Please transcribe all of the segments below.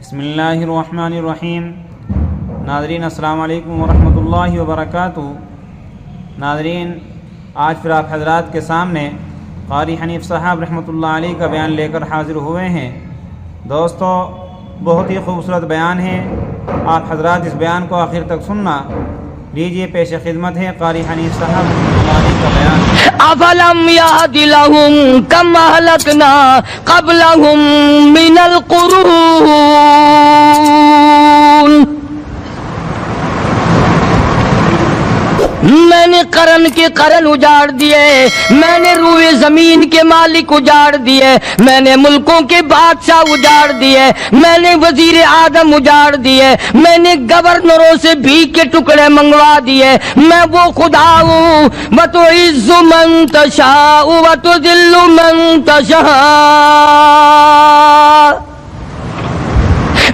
بسم اللہ الرحمن الرحیم۔ ناظرین السلام علیکم ورحمۃ اللہ وبرکاتہ۔ ناظرین، آج پھر آپ حضرات کے سامنے قاری حنیف صاحب رحمۃ اللہ علیہ کا بیان لے کر حاضر ہوئے ہیں۔ دوستو، بہت ہی خوبصورت بیان ہے، آپ حضرات اس بیان کو آخر تک سننا۔ لیجیے، پیش خدمت ہے قاری حنیف صاحب رحمۃ اللہ علیہ کا بیان۔ افلم یہد لہم کم اہلکنا قبلہم من القرون، میں نے قرن کے قرن اجاڑ دیے، میں نے روئے زمین کے مالک اجاڑ دیے، میں نے ملکوں کے بادشاہ اجاڑ دیے، میں نے وزیر اعظم اجاڑ دیے، میں نے گورنروں سے بھیک کے ٹکڑے منگوا دیے۔ میں وہ خدا ہوں، وتعز من تشاء وتذل من تشاء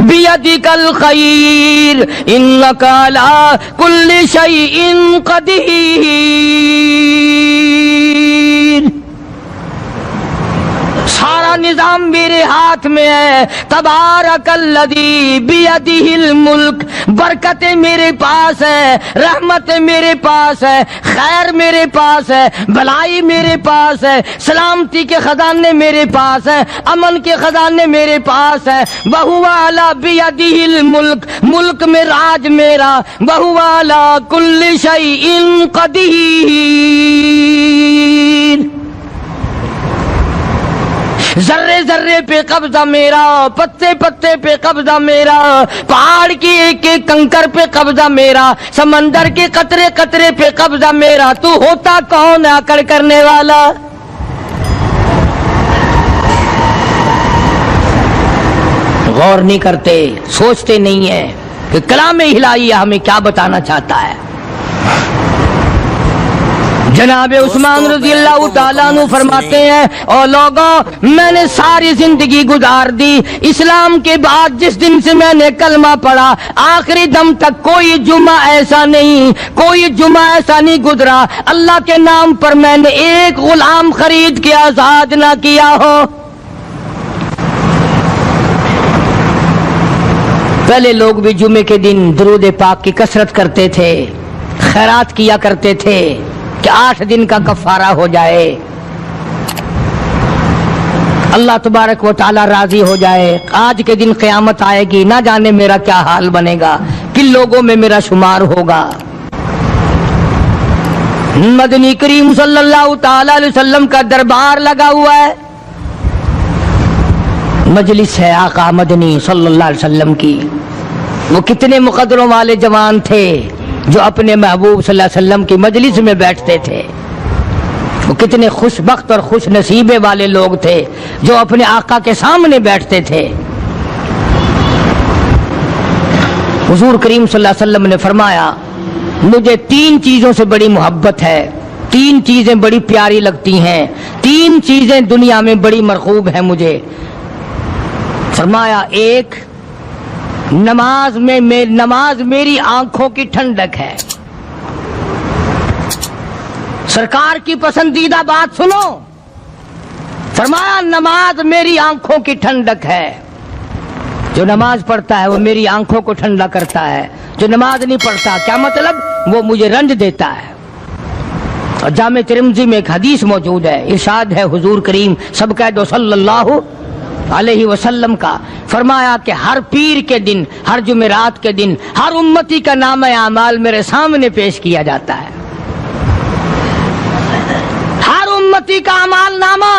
بیدک الخیر انک علی کل شیء قدیر۔ سارا نظام میرے ہاتھ میں ہے۔ تبارک الذی بیدہ الملک، برکتیں میرے پاس ہے، رحمتیں میرے پاس ہے، خیر میرے پاس ہے، بھلائی میرے پاس ہے، سلامتی کے خزانے میرے پاس ہے، امن کے خزانے میرے پاس ہے۔ وہو علی بیدہ الملک، ملک میں راج میرا، وہو علی کل شیء قدیر۔ ذرے ذرے پہ قبضہ میرا، پتے پتے پہ قبضہ میرا، پہاڑ کی ایک ایک کنکر پہ قبضہ میرا، سمندر کے قطرے قطرے پہ قبضہ میرا۔ تو ہوتا کون ہے اکڑ کرنے والا؟ غور نہیں کرتے، سوچتے نہیں ہیں کہ کلام الہی ہمیں کیا بتانا چاہتا ہے۔ جناب عثمان رضی اللہ تعالیٰ عنہ فرماتے ہیں، او لوگوں، میں نے ساری زندگی گزار دی، اسلام کے بعد جس دن سے میں نے کلمہ پڑھا آخری دم تک کوئی جمعہ ایسا نہیں گزرا اللہ کے نام پر میں نے ایک غلام خرید کے آزاد نہ کیا ہو۔ پہلے لوگ بھی جمعے کے دن درود پاک کی کثرت کرتے تھے، خیرات کیا کرتے تھے کہ 8 دن کا کفارہ ہو جائے، اللہ تبارک و تعالی راضی ہو جائے۔ آج کے دن قیامت آئے گی، نہ جانے میرا کیا حال بنے گا، کن لوگوں میں میرا شمار ہوگا۔ مدنی کریم صلی اللہ تعالی علیہ وسلم کا دربار لگا ہوا ہے، مجلس ہے آقا مدنی صلی اللہ علیہ وسلم کی۔ وہ کتنے مقدروں والے جوان تھے جو اپنے محبوب صلی اللہ علیہ وسلم کی مجلس میں بیٹھتے تھے، وہ کتنے خوش بخت اور خوش نصیبے والے لوگ تھے جو اپنے آقا کے سامنے بیٹھتے تھے۔ حضور کریم صلی اللہ علیہ وسلم نے فرمایا، مجھے 3 چیزوں سے بڑی محبت ہے، 3 چیزیں بڑی پیاری لگتی ہیں، 3 چیزیں دنیا میں بڑی مرغوب ہیں مجھے۔ فرمایا، ایک، نماز میری آنکھوں کی ٹھنڈک ہے۔ سرکار کی پسندیدہ بات سنو، فرمایا نماز میری آنکھوں کی ٹھنڈک ہے۔ جو نماز پڑھتا ہے وہ میری آنکھوں کو ٹھنڈا کرتا ہے، جو نماز نہیں پڑھتا کیا مطلب؟ وہ مجھے رنج دیتا ہے۔ اور جامع ترمذی میں ایک حدیث موجود ہے، ارشاد ہے حضور کریم سب کہہ دو صلی اللہ علیہ وسلم کا، فرمایا کہ ہر پیر کے دن، ہر جمعرات کے دن ہر امتی کا نامہ اعمال میرے سامنے پیش کیا جاتا ہے۔ ہر امتی کا اعمال نامہ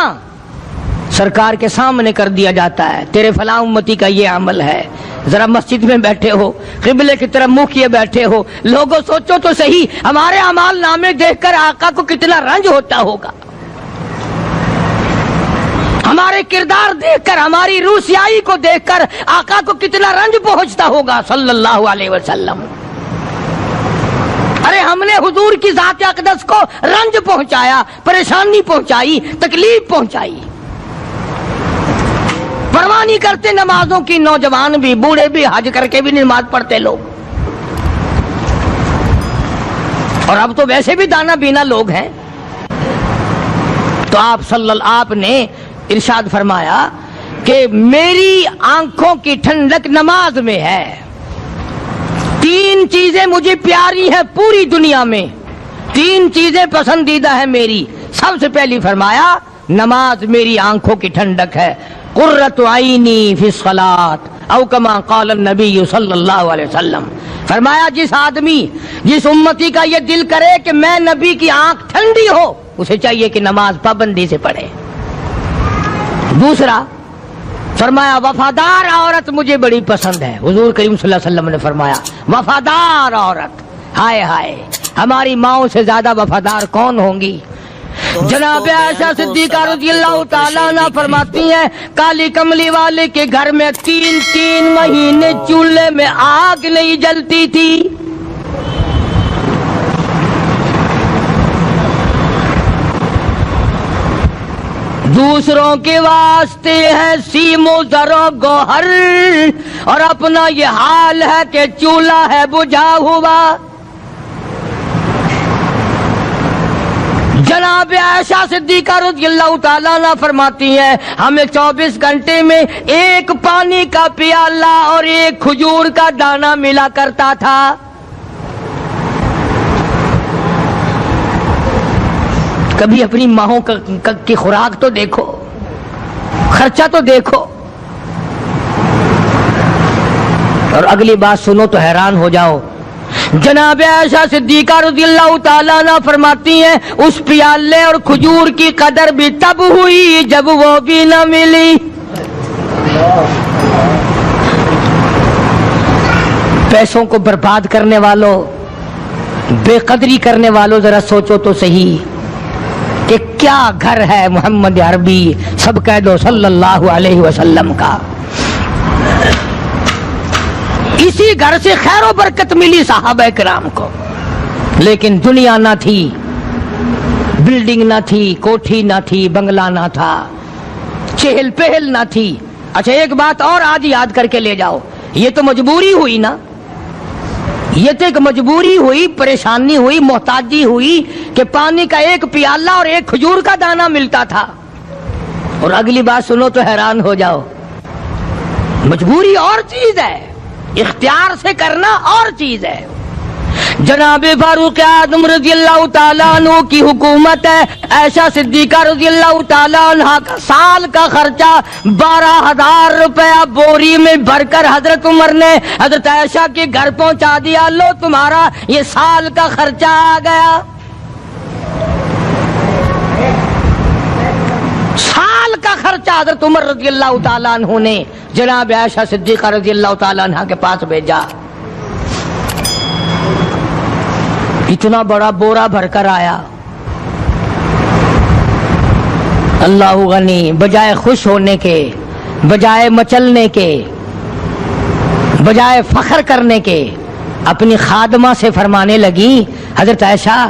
سرکار کے سامنے کر دیا جاتا ہے، تیرے فلاں امتی کا یہ عمل ہے۔ ذرا مسجد میں بیٹھے ہو، قبلے کی طرف منہ کیے بیٹھے ہو، لوگوں سوچو تو صحیح، ہمارے اعمال نامے دیکھ کر آقا کو کتنا رنج ہوتا ہوگا، ہمارے کردار دیکھ کر، ہماری روح سیاہی کو دیکھ کر آقا کو کتنا رنج پہنچتا ہوگا صلی اللہ علیہ وسلم۔ ارے ہم نے حضور کی ذات اقدس کو رنج پہنچایا، پریشانی پہنچائی، تکلیف پہنچائی۔ پرواہ نہیں کرتے نمازوں کی، نوجوان بھی، بوڑھے بھی، حج کر کے بھی نماز پڑھتے لوگ، اور اب تو ویسے بھی دانا بینا لوگ ہیں۔ تو آپ نے ارشاد فرمایا کہ میری آنکھوں کی ٹھنڈک نماز میں ہے. 3 چیزیں مجھے پیاری ہیں پوری دنیا میں, 3 چیزیں پسندیدہ ہیں میری. سب سے پہلی فرمایا نماز میری آنکھوں کی ٹھنڈک ہے. قرۃ عینی فی الصلاۃ او کما قال النبی صلی اللہ علیہ وسلم. فرمایا جس امتی کا یہ دل کرے کہ میں نبی کی آنکھ ٹھنڈی ہو, اسے چاہیے کہ نماز پابندی سے پڑھے. دوسرا فرمایا وفادار عورت مجھے بڑی پسند ہے. حضور کریم صلی اللہ علیہ وسلم نے فرمایا وفادار عورت, ہائے ہائے ہماری ماؤں سے زیادہ وفادار کون ہوں گی. جناب عائشہ صدیقہ رضی اللہ تعالیٰ عنہ فرماتی ہیں کالی کملی والے کے گھر میں 3 مہینے چولہے میں آگ نہیں جلتی تھی. دوسروں کے واسطے ہے سیم و زر و گوہر, اور اپنا یہ حال ہے کہ چولہا ہے بجھا ہوا. جناب عائشہ صدیقہ رضی اللہ تعالیٰ عنہ فرماتی ہیں ہمیں 24 گھنٹے میں 1 پانی کا پیالہ اور 1 کھجور کا دانہ ملا کرتا تھا. کبھی اپنی ماہوں کی خوراک تو دیکھو, خرچہ تو دیکھو. اور اگلی بات سنو تو حیران ہو جاؤ. جناب عائشہ صدیقہ رضی اللہ تعالیٰ عنہ فرماتی ہیں اس پیالے اور کھجور کی قدر بھی تب ہوئی جب وہ بھی نہ ملی. پیسوں کو برباد کرنے والوں, بے قدری کرنے والوں, ذرا سوچو تو صحیح کہ کیا گھر ہے محمد عربی سب کہہ دو صلی اللہ علیہ وسلم کا. اسی گھر سے خیر و برکت ملی صحابہ کرام کو, لیکن دنیا نہ تھی, بلڈنگ نہ تھی, کوٹھی نہ تھی, بنگلہ نہ تھا, چہل پہل نہ تھی. اچھا ایک بات اور آج یاد کر کے لے جاؤ, یہ تو مجبوری ہوئی نا, یہ تو ایک مجبوری ہوئی, پریشانی ہوئی, محتاجی ہوئی کہ پانی کا 1 پیالہ اور 1 کھجور کا دانہ ملتا تھا. اور اگلی بات سنو تو حیران ہو جاؤ, مجبوری اور چیز ہے, اختیار سے کرنا اور چیز ہے. جناب فاروق اعظم رضی اللہ تعالیٰ عنہ کی حکومت ہے. عائشہ صدیقہ رضی اللہ تعالیٰ عنہ کا سال کا خرچہ 12,000 روپیہ بوری میں بھر کر حضرت عمر نے حضرت عائشہ کے گھر پہنچا دیا. لو تمہارا یہ سال کا خرچہ آ گیا. سال کا خرچہ حضرت عمر رضی اللہ تعالیٰ عنہ نے جناب عائشہ صدیقہ رضی اللہ تعالیٰ عنہ کے پاس بھیجا. اتنا بڑا بورا بھر کر آیا. اللہ غنی, بجائے خوش ہونے کے, بجائے مچلنے کے, بجائے فخر کرنے کے, اپنی خادمہ سے فرمانے لگی, حضرت عائشہ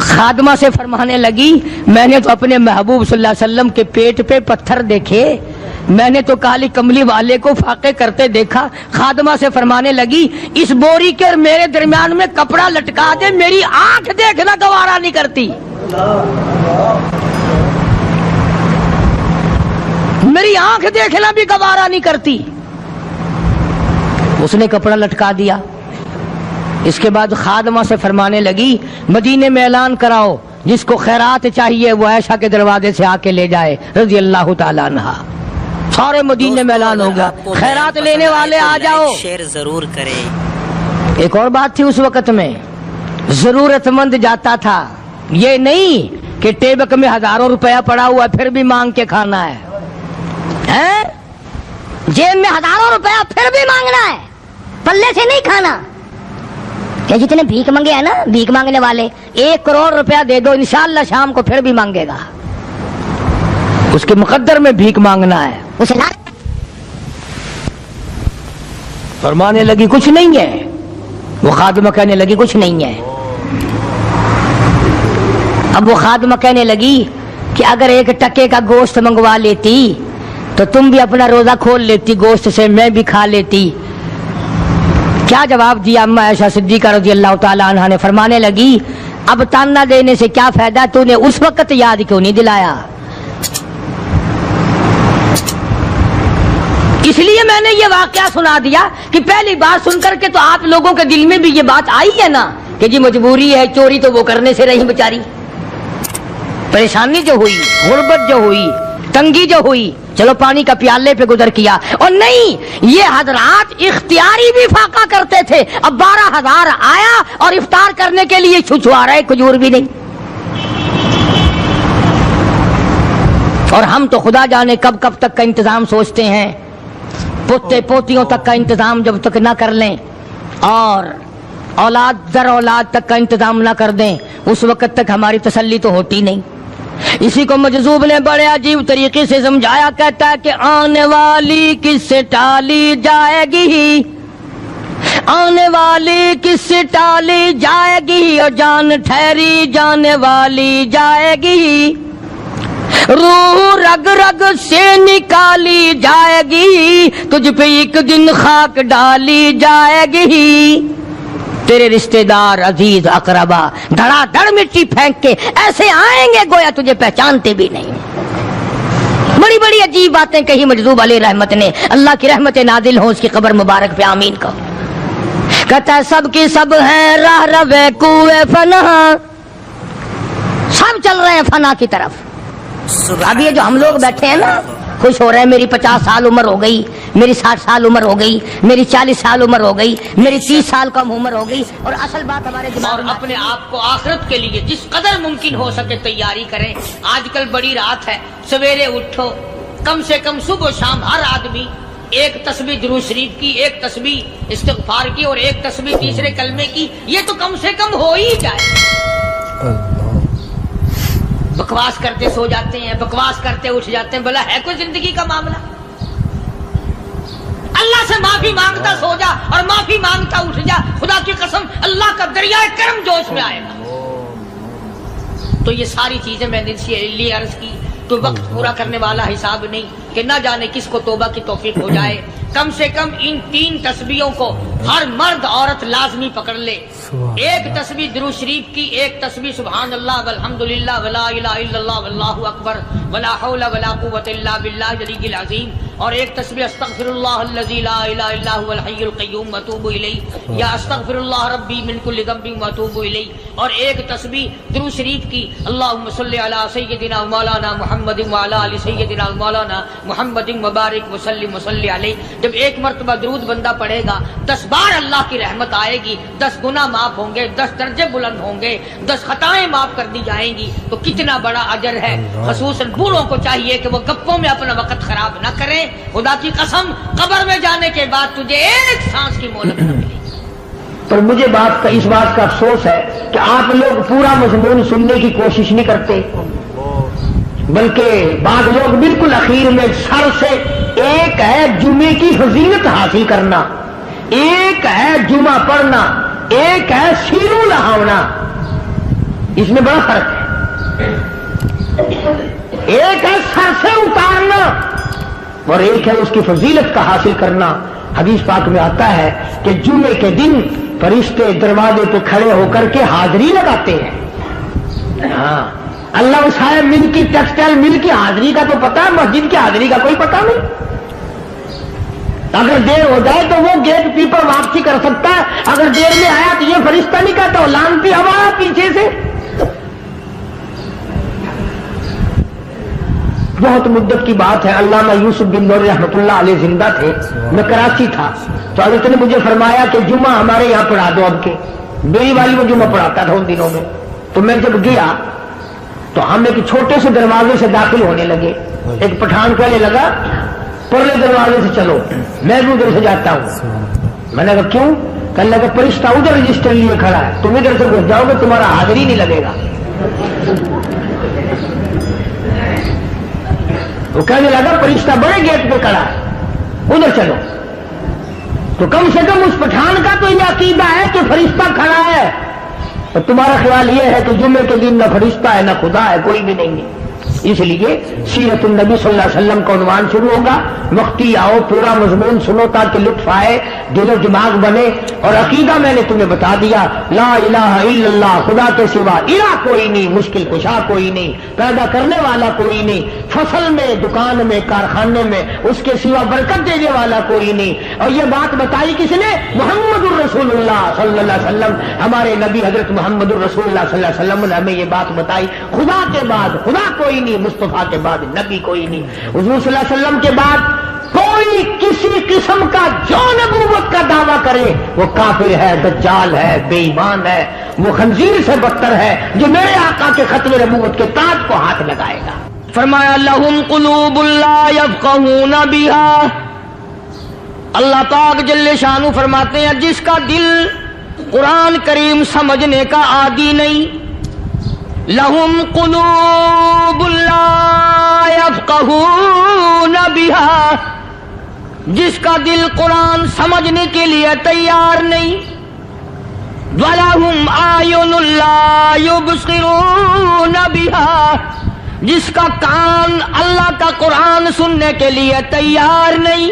خادمہ سے فرمانے لگی میں نے تو اپنے محبوب صلی اللہ علیہ وسلم کے پیٹ پہ پتھر دیکھے, میں نے تو کالی کملی والے کو فاقے کرتے دیکھا. خادمہ سے فرمانے لگی اس بوری کے میرے درمیان میں کپڑا لٹکا دے, میری آنکھ دیکھنا گوارا نہیں کرتی, میری آنکھ دیکھنا بھی گوارا نہیں کرتی. اس نے کپڑا لٹکا دیا. اس کے بعد خادمہ سے فرمانے لگی مدینے میں اعلان کراؤ جس کو خیرات چاہیے وہ عائشہ کے دروازے سے آ کے لے جائے رضی اللہ تعالیٰ عنہ. سارے مدینے میں اعلان ہوگا خیرات لینے والے آ جاؤ. شیئر ضرور کریں. ایک اور بات تھی اس وقت میں, ضرورت مند جاتا تھا, یہ نہیں کہ ٹیبک میں 1000 روپیہ پڑا ہوا پھر بھی مانگ کے کھانا ہے, جیب میں 1000 روپیہ پھر بھی مانگنا ہے, پلے سے نہیں کھانا. کہ جتنے بھیک مانگے ہیں نا بھیک مانگنے والے, 1 کروڑ روپیہ دے دو انشاءاللہ شام کو پھر بھی مانگے گا. اس کے مقدر میں بھیک مانگنا ہے. اسے فرمانے لگی کچھ نہیں ہے. وہ خادمہ کہنے لگی کچھ نہیں ہے. اب وہ خادمہ کہنے لگی کہ اگر 1 ٹکے کا گوشت منگوا لیتی تو تم بھی اپنا روزہ کھول لیتی, گوشت سے میں بھی کھا لیتی. کیا جواب دیا اما عائشہ صدیقہ رضی اللہ تعالی عنہا نے؟ فرمانے لگی اب تانا دینے سے کیا فائدہ, تو نے اس وقت یاد کیوں نہیں دلایا؟ اس لیے میں نے یہ واقعہ سنا دیا کہ پہلی بار سن کر کے تو آپ لوگوں کے دل میں بھی یہ بات آئی ہے نا کہ جی مجبوری ہے، چوری تو وہ کرنے سے رہی بیچاری، پریشانی جو ہوئی، غربت جو ہوئی، تنگی جو ہوئی، چلو پانی کا پیالے پہ گزر کیا۔ اور نہیں، یہ حضرات اختیاری بھی فاقہ کرتے تھے۔ اب 12,000 آیا اور افطار کرنے کے لیے چھچوا رہے، کھجور بھی نہیں۔ اور ہم تو خدا جانے کب کب تک کا انتظام سوچتے ہیں، پوتے پوتیوں تک کا انتظام جب تک نہ کر لیں اور اولاد در اولاد تک کا انتظام نہ کر دیں، اس وقت تک ہماری تسلی تو ہوتی نہیں۔ اسی کو مجذوب نے بڑے عجیب طریقے سے سمجھایا، کہتا ہے کہ آنے والی کس سے ٹالی جائے گی، آنے والی کس سے ٹالی جائے گی، اور جان ٹھہری جانے والی جائے گی، روح رگ رگ سے نکالی جائے گی، تجھ پہ ایک دن خاک ڈالی جائے گی، تیرے رشتہ دار عزیز اقربا دھڑا دھڑ مٹی پھینک کے ایسے آئیں گے گویا تجھے پہچانتے بھی نہیں۔ بڑی بڑی عجیب باتیں کہی مجذوب علیہ رحمت نے، اللہ کی رحمت نازل ہو اس کی قبر مبارک پہ، آمین کہو۔ کہتا ہے سب کی سب ہیں راہ روے کوئے فنا، سب چل رہے ہیں فنا کی طرف۔ اب یہ جو ہم لوگ بیٹھے ہیں نا، خوش ہو رہے ہیں، میری 50 سال عمر ہو گئی، میری 60 سال عمر ہو گئی، میری 40 سال عمر ہو گئی، میری 30 سال کم عمر ہو گئی، اور اصل بات ہمارے دماغ میں اپنے آپ کو آخرت کے لیے جس قدر ممکن ہو سکے تیاری کریں۔ آج کل بڑی رات ہے، سویرے اٹھو، کم سے کم صبح و شام ہر آدمی ایک تسبیح درود شریف کی، ایک تسبیح استغفار کی، اور ایک تسبیح تیسرے کلمے کی، یہ تو کم سے کم ہو ہی جائے۔ بکواس کرتے سو جاتے ہیں، بکواس کرتے اٹھ جاتے ہیں، بھلا ہے کوئی زندگی کا معاملہ؟ اللہ سے معافی مانگتا سو جا اور معافی مانگتا اٹھ جا، خدا کی قسم اللہ کا دریائے کرم جوش میں آئے گا۔ تو یہ ساری چیزیں میں نے لیے عرض کی، تو وقت پورا کرنے والا حساب نہیں کہ نہ جانے کس کو توبہ کی توفیق ہو جائے۔ کم سے کم ان 3 تسبیحوں کو ہر مرد عورت لازمی پکڑ لے۔ ایک تسبیح درود شریف کی، ایک تسبیح سبحان اللہ والحمدللہ ولا الہ الا اللہ واللہ اکبر ولا حول ولا قوت الا باللہ العلی العظیم، اور ایک تسبیح استغفر اللہ الذی لا الہ الا هو الحی القیوم واتوب الیہ، یا استغفر اللہ ربی من کل ذنب واتوب الیہ، اور ایک تسبیح درود شریف کی اللہم صلی علی سیدنا مولانا محمد وعلی آل سیدنا مولانا محمد مبارک وسلم وصلی علیہ۔ جب ایک مرتبہ درود بندہ پڑھے گا 10 بار اللہ کی رحمت آئے گی، 10 گناہ معاف ہوں گے، 10 درجے بلند ہوں گے، 10 خطائیں معاف کر دی جائیں گی، تو کتنا بڑا اجر ہے۔ خصوصاً بوڑھوں کو چاہیے کہ وہ گپوں میں اپنا وقت خراب نہ کریں۔ خدا کی قسم قبر میں جانے کے بعد تجھے ایک سانس کی مہلت نہ ملے گی۔ پر مجھے اس بات کا افسوس ہے کہ آپ لوگ پورا مضمون سننے کی کوشش نہیں کرتے، بلکہ بعض لوگ بالکل اخیر میں سر سے، ایک ہے جمعے کی فضیلت حاصل کرنا، ایک ہے جمعہ پڑھنا، ایک ہے سینوں لہاونا، اس میں بڑا فرق ہے۔ ایک ہے سر سے اتارنا اور ایک ہے اس کی فضیلت کا حاصل کرنا۔ حدیث پاک میں آتا ہے کہ جمعے کے دن فرشتے دروازے پہ کھڑے ہو کر کے حاضری لگاتے ہیں۔ ہاں، اللہ صاحب مل کی ٹیکسٹائل مل کی حاضری کا تو پتا ہے، مسجد کی حاضری کا کوئی پتا نہیں۔ اگر دیر ہو جائے تو وہ گیٹ کیپر واپسی کر سکتا ہے، اگر دیر میں آیا تو یہ فرشتہ نہیں کہتا، لانتی ہوا پیچھے سے۔ بہت مدت کی بات ہے، علامہ یوسف بن نور رحمۃ اللہ علیہ زندہ تھے، میں کراچی تھا، تو حضرت نے مجھے فرمایا کہ جمعہ ہمارے یہاں پڑھا دو اب کے۔ میری والی میں جمعہ پڑھاتا تھا ان دنوں میں، تو میں جب گیا تو ہم ایک چھوٹے سے دروازے سے داخل ہونے لگے، ایک پٹھان کہنے لگا پرلے دروازے سے چلو، میں بھی ادھر سے جاتا ہوں۔ میں نے کہا کیوں؟ کہنے لگا فرشتہ ادھر رجسٹر لیے کھڑا ہے، تم ادھر سے گھس جاؤ گے تمہارا حاضری نہیں لگے گا۔ وہ کہنے لگا فرشتہ بڑے گیٹ پہ کھڑا ہے، ادھر چلو۔ تو کم سے کم اس پٹھان کا تو یہ عقیدہ ہے کہ فرشتہ کھڑا ہے، اور تمہارا خیال یہ ہے کہ جمعے کے دن نہ فرشتہ ہے نہ خدا ہے، کوئی بھی نہیں ہے۔ اس لیے سیرت النبی صلی اللہ علیہ وسلم کا عنوان شروع ہوگا، وقتی آؤ پورا مضمون سنو تاکہ لطف آئے، دل و دماغ بنے۔ اور عقیدہ میں نے تمہیں بتا دیا، لا الہ الا اللہ، خدا کے سوا الہ کوئی نہیں، مشکل کشا کوئی نہیں، پیدا کرنے والا کوئی نہیں، فصل میں، دکان میں، کارخانے میں اس کے سوا برکت دینے والا کوئی نہیں۔ اور یہ بات بتائی کس نے؟ محمد الرسول اللہ صلی اللہ علیہ وسلم، ہمارے نبی حضرت محمد الرسول اللہ صلی اللہ علیہ وسلم نے ہمیں یہ بات بتائی، خدا کے بعد خدا کوئی نہیں، مصطفیٰ کے بعد نبی کوئی نہیں، حضور صلی اللہ علیہ وسلم کے بعد کوئی کسی قسم کا جو نبوت کا دعویٰ کرے وہ کافر ہے، دجال ہے، بے ایمان ہے، وہ خنزیر سے بدتر ہے جو میرے آقا کے ختم نبوت کے تاج کو ہاتھ لگائے گا۔ فرمایا لہم قلوب لا یفقہون بہا، اللہ پاک جل شانہ فرماتے ہیں جس کا دل قرآن کریم سمجھنے کا عادی نہیں، لہم قلوب لا یفقہون بہا، جس کا دل قرآن سمجھنے کے لیے تیار نہیں، وَلَهُمْ أَعْيُنٌ لَا يُبْصِرُونَ بِهَا، جس کا کان اللہ کا قرآن سننے کے لیے تیار نہیں،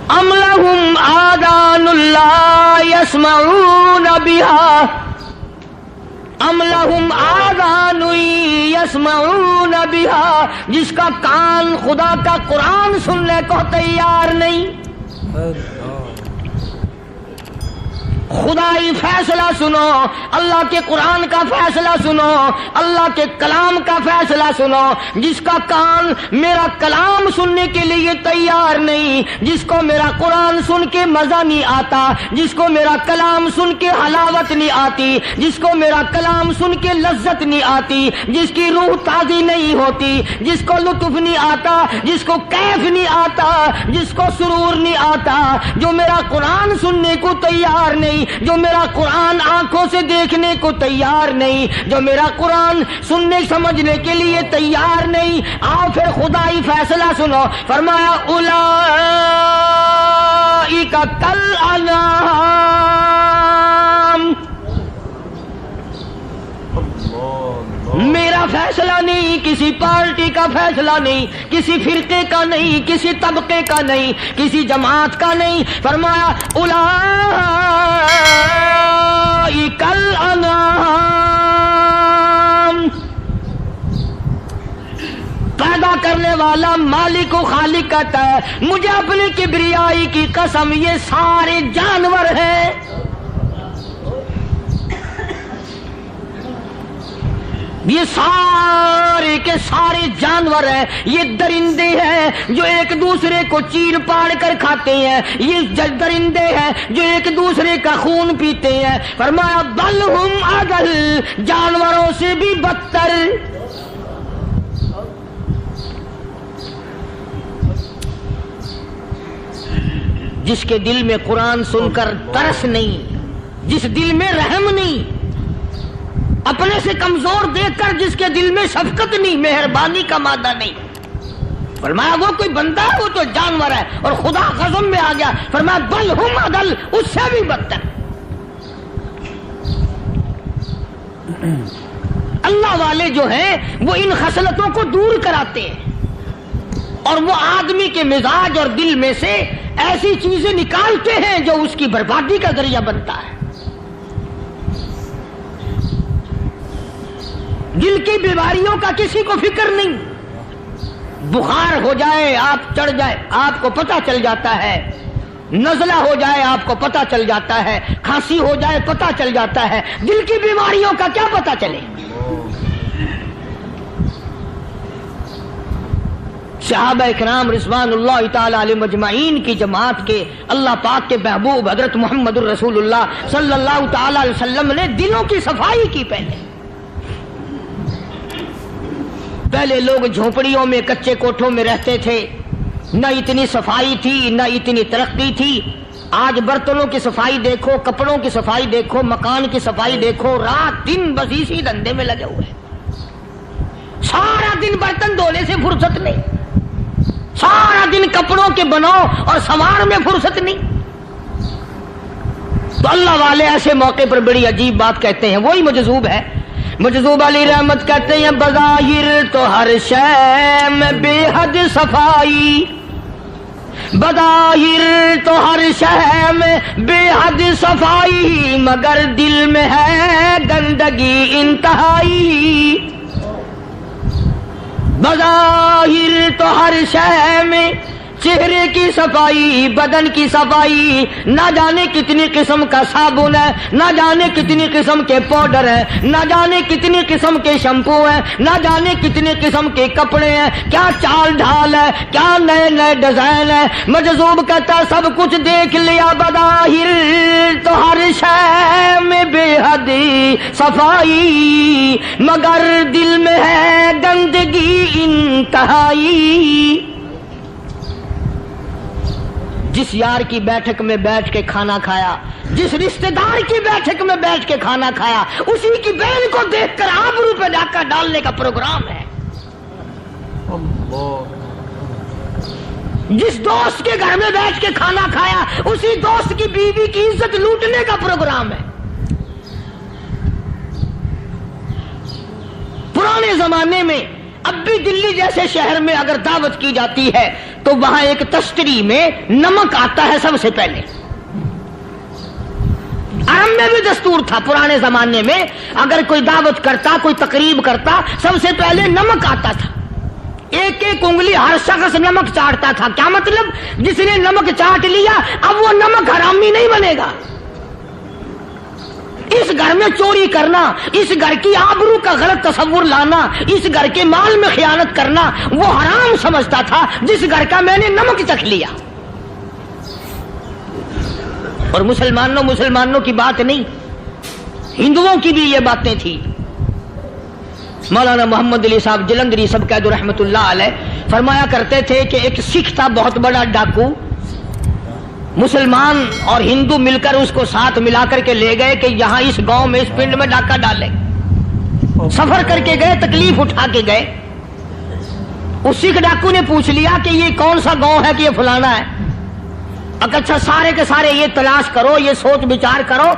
أَمْ لَهُمْ آذَانٌ لَا يَسْمَعُونَ بِهَا، أَمْ لَهُمْ آذَانٌ يَسْمَعُونَ بِهَا، جس کا کان خدا کا قرآن سننے کو تیار نہیں۔ خدائی فیصلہ سنو، اللہ کے قرآن کا فیصلہ سنو، اللہ کے کلام کا فیصلہ سنو، جس کا کان میرا کلام سننے کے لیے تیار نہیں، جس کو میرا قرآن سن کے مزہ نہیں آتا، جس کو میرا کلام سن کے حلاوت نہیں آتی، جس کو میرا کلام سن کے لذت نہیں آتی، جس کی روح تازی نہیں ہوتی، جس کو لطف نہیں آتا، جس کو کیف نہیں آتا، جس کو سرور نہیں آتا، جو میرا قرآن سننے کو تیار نہیں، جو میرا قرآن آنکھوں سے دیکھنے کو تیار نہیں، جو میرا قرآن سننے سمجھنے کے لیے تیار نہیں، آؤ پھر خدائی فیصلہ سنو۔ فرمایا اولئک کالانعام، میرا فیصلہ نہیں، کسی پارٹی کا فیصلہ نہیں، کسی فرقے کا نہیں، کسی طبقے کا نہیں، کسی جماعت کا نہیں، فرمایا اولئک الانعام، پیدا کرنے والا مالک و خالق کہتا ہے مجھے اپنی کبریائی کی قسم یہ سارے جانور ہیں، یہ سارے کے سارے جانور ہیں، یہ درندے ہیں جو ایک دوسرے کو چیر پاڑ کر کھاتے ہیں، یہ درندے ہیں جو ایک دوسرے کا خون پیتے ہیں۔ فرمایا بل ہم اضل، جانوروں سے بھی بدتر۔ جس کے دل میں قرآن سن کر ترس نہیں، جس دل میں رحم نہیں، اپنے سے کمزور دیکھ کر جس کے دل میں شفقت نہیں، مہربانی کا مادہ نہیں، فرمایا وہ کوئی بندہ ہے، وہ تو جانور ہے۔ اور خدا غضب میں آ گیا، فرمایا بل ہم اضل، اس سے بھی بدتر۔ اللہ والے جو ہیں وہ ان خصلتوں کو دور کراتے ہیں، اور وہ آدمی کے مزاج اور دل میں سے ایسی چیزیں نکالتے ہیں جو اس کی بربادی کا ذریعہ بنتا ہے۔ دل کی بیماریوں کا کسی کو فکر نہیں، بخار ہو جائے آپ چڑھ جائے آپ کو پتہ چل جاتا ہے، نزلہ ہو جائے آپ کو پتہ چل جاتا ہے، کھانسی ہو جائے پتہ چل جاتا ہے، دل کی بیماریوں کا کیا پتہ چلے؟ صحابہ اکرام رضوان اللہ تعالی علیہم اجمعین کی جماعت کے اللہ پاک کے محبوب حضرت محمد الرسول اللہ صلی اللہ تعالی علیہ وسلم نے دلوں کی صفائی کی۔ پہلے لوگ جھونپڑیوں میں کچے کوٹھوں میں رہتے تھے، نہ اتنی صفائی تھی نہ اتنی ترقی تھی۔ آج برتنوں کی صفائی دیکھو، کپڑوں کی صفائی دیکھو، مکان کی صفائی دیکھو، رات دن بس اسی دھندے میں لگے ہوئے، سارا دن برتن دھونے سے فرصت نہیں، سارا دن کپڑوں کے بناؤ اور سنوار میں فرصت نہیں۔ تو اللہ والے ایسے موقع پر بڑی عجیب بات کہتے ہیں، وہی مجذوب ہے، مجذوب علی رحمت کہتے ہیں بظاہر تو ہر شے میں بے حد صفائی، بظاہر تو ہر شے میں بے حد صفائی، مگر دل میں ہے گندگی انتہائی۔ بظاہر تو ہر شے میں چہرے کی صفائی، بدن کی صفائی، نہ جانے کتنی قسم کا صابن ہے، نہ جانے کتنی قسم کے پاؤڈر ہے، نہ جانے کتنی قسم کے شیمپو ہیں، نہ جانے کتنی قسم کے کپڑے ہیں، کیا چال ڈھال ہے، کیا نئے نئے ڈیزائن ہے۔ مجذوب کہتا سب کچھ دیکھ لیا، بظاہر تو ہر شے میں بے حد صفائی، مگر دل میں ہے گندگی انتہائی۔ جس یار کی بیٹھک میں بیٹھ کے کھانا کھایا، جس رشتہ دار کی بیٹھک میں بیٹھ کے کھانا کھایا، اسی کی بہن کو دیکھ کر آبرو پہ ڈاکہ ڈالنے کا پروگرام ہے۔ جس دوست کے گھر میں بیٹھ کے کھانا کھایا، اسی دوست کی بیوی کی عزت لوٹنے کا پروگرام ہے۔ پرانے زمانے میں اب بھی دلی جیسے شہر میں اگر دعوت کی جاتی ہے تو وہاں ایک تشتری میں نمک آتا ہے سب سے پہلے۔ عرب میں بھی دستور تھا پرانے زمانے میں، اگر کوئی دعوت کرتا، کوئی تقریب کرتا، سب سے پہلے نمک آتا تھا۔ ایک ایک انگلی ہر شخص نمک چاٹتا تھا۔ کیا مطلب؟ جس نے نمک چاٹ لیا اب وہ نمک حرامی نہیں بنے گا۔ اس گھر میں چوری کرنا، اس گھر کی آبرو کا غلط تصور لانا، اس گھر کے مال میں خیانت کرنا وہ حرام سمجھتا تھا جس گھر کا میں نے نمک چکھ لیا۔ اور مسلمانوں کی بات نہیں، ہندوؤں کی بھی یہ باتیں تھی۔ مولانا محمد علی صاحب جلندری سب قید رحمت اللہ علیہ فرمایا کرتے تھے کہ ایک سکھ تھا بہت بڑا ڈاکو، مسلمان اور ہندو مل کر اس کو ساتھ ملا کر کے لے گئے کہ یہاں اس گاؤں میں اس پنڈ میں ڈاکہ ڈالے۔ سفر کر کے گئے، تکلیف اٹھا کے گئے۔ اس سکھ ڈاکو نے پوچھ لیا کہ یہ کون سا گاؤں ہے کہ یہ فلانا ہے۔ اچھا سارے کے سارے یہ تلاش کرو، یہ سوچ بچار کرو،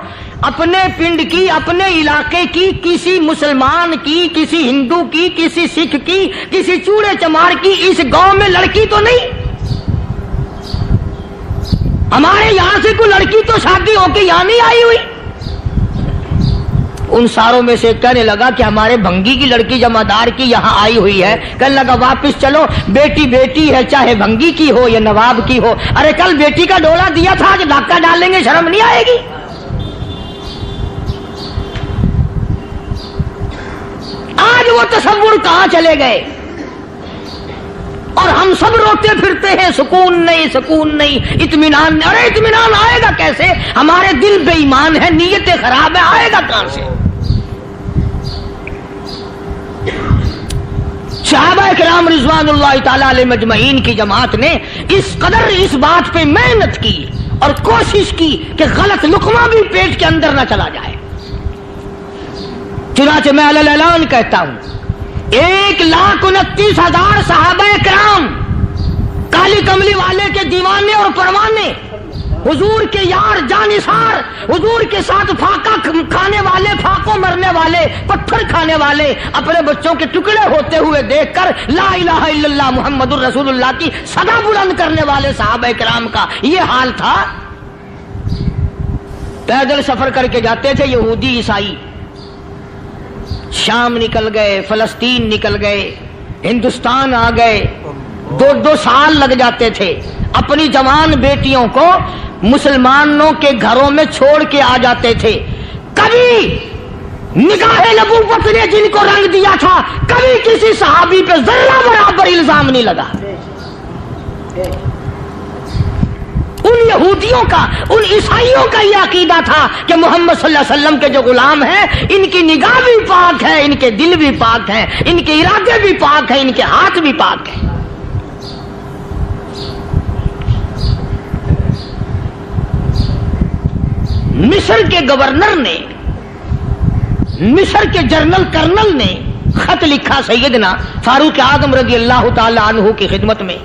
اپنے پنڈ کی، اپنے علاقے کی، کسی مسلمان کی، کسی ہندو کی، کسی سکھ کی، کسی چوڑے چمار کی اس گاؤں میں لڑکی تو نہیں؟ ہمارے یہاں سے کوئی لڑکی تو شادی ہو کے یہاں نہیں آئی ہوئی۔ ان ساروں میں سے کہنے لگا کہ ہمارے بھنگی کی لڑکی جمعدار کی یہاں آئی ہوئی ہے۔ کہنے لگا واپس چلو، بیٹی بیٹی ہے، چاہے بھنگی کی ہو یا نواب کی ہو۔ ارے کل بیٹی کا ڈولا دیا تھا، آج ڈاکہ ڈالیں گے، شرم نہیں آئے گی؟ آج وہ تصور کہاں چلے گئے؟ اور ہم سب روتے پھرتے ہیں، سکون نہیں، سکون نہیں، اطمینان نہیں۔ ارے اطمینان آئے گا کیسے؟ ہمارے دل بے ایمان ہے، نیتیں خراب ہے، آئے گا کہاں سے؟ صحابہ کرام رضوان اللہ تعالی علیہ مجمعین کی جماعت نے اس قدر اس بات پہ محنت کی اور کوشش کی کہ غلط لقمہ بھی پیٹ کے اندر نہ چلا جائے۔ چنانچہ میں علی الاعلان کہتا ہوں، 1,29,000 صحابہ کرام، کالی کملی والے کے دیوانے اور پروانے، حضور کے یار جانثار، حضور کے ساتھ فاقہ کھانے والے، فاقوں مرنے والے، پتھر کھانے والے، اپنے بچوں کے ٹکڑے ہوتے ہوئے دیکھ کر لا الہ الا اللہ محمد الرسول اللہ کی صدا بلند کرنے والے صحابہ کرام کا یہ حال تھا۔ پیدل سفر کر کے جاتے تھے یہودی عیسائی، شام نکل گئے، فلسطین نکل گئے، ہندوستان آ گئے، 2 سال لگ جاتے تھے۔ اپنی جوان بیٹیوں کو مسلمانوں کے گھروں میں چھوڑ کے آ جاتے تھے۔ کبھی نگاہ نبوت نے جن کو رنگ دیا تھا، کبھی کسی صحابی پہ ذرہ برابر الزام نہیں لگا۔ ان یہودیوں کا، ان عیسائیوں کا یہ عقیدہ تھا کہ محمد صلی اللہ علیہ وسلم کے جو غلام ہیں، ان کی نگاہ بھی پاک ہے، ان کے دل بھی پاک ہیں، ان کے ارادے بھی پاک ہیں، ان کے ہاتھ بھی پاک ہیں۔ مصر کے گورنر نے، مصر کے جنرل کرنل نے خط لکھا سیدنا فاروق اعظم رضی اللہ تعالی عنہ کی خدمت میں۔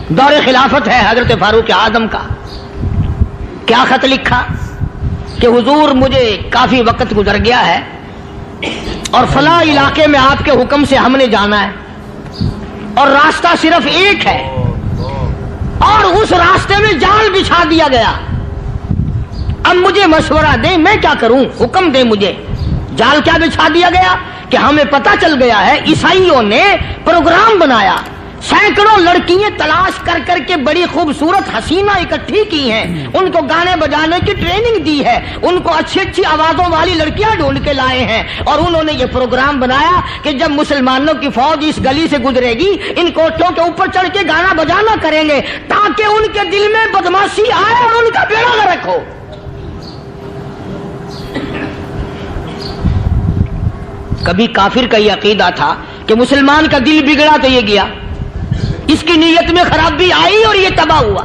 دور خلافت ہے حضرت فاروق اعظم کا۔ کیا خط لکھا کہ حضور مجھے کافی وقت گزر گیا ہے، اور فلاں علاقے میں آپ کے حکم سے ہم نے جانا ہے اور راستہ صرف ایک ہے اور اس راستے میں جال بچھا دیا گیا. اب مجھے مشورہ دیں میں کیا کروں, حکم دیں مجھے. جال کیا بچھا دیا گیا کہ ہمیں پتہ چل گیا ہے عیسائیوں نے پروگرام بنایا, سینکڑوں لڑکیاں تلاش کر کر کے بڑی خوبصورت حسینہ اکٹھی کی ہیں, ان کو گانے بجانے کی ٹریننگ دی ہے, ان کو اچھی اچھی آوازوں والی لڑکیاں ڈھونڈ کے لائے ہیں اور انہوں نے یہ پروگرام بنایا کہ جب مسلمانوں کی فوج اس گلی سے گزرے گی ان کوٹھوں کے اوپر چڑھ کے گانا بجانا کریں گے تاکہ ان کے دل میں بدماشی آئے اور ان کا بیڑا غرق ہو. کبھی کافر کا یہ عقیدہ تھا کہ مسلمان کا دل بگڑا تو یہ گیا, اس کی نیت میں خرابی آئی اور یہ تباہ ہوا.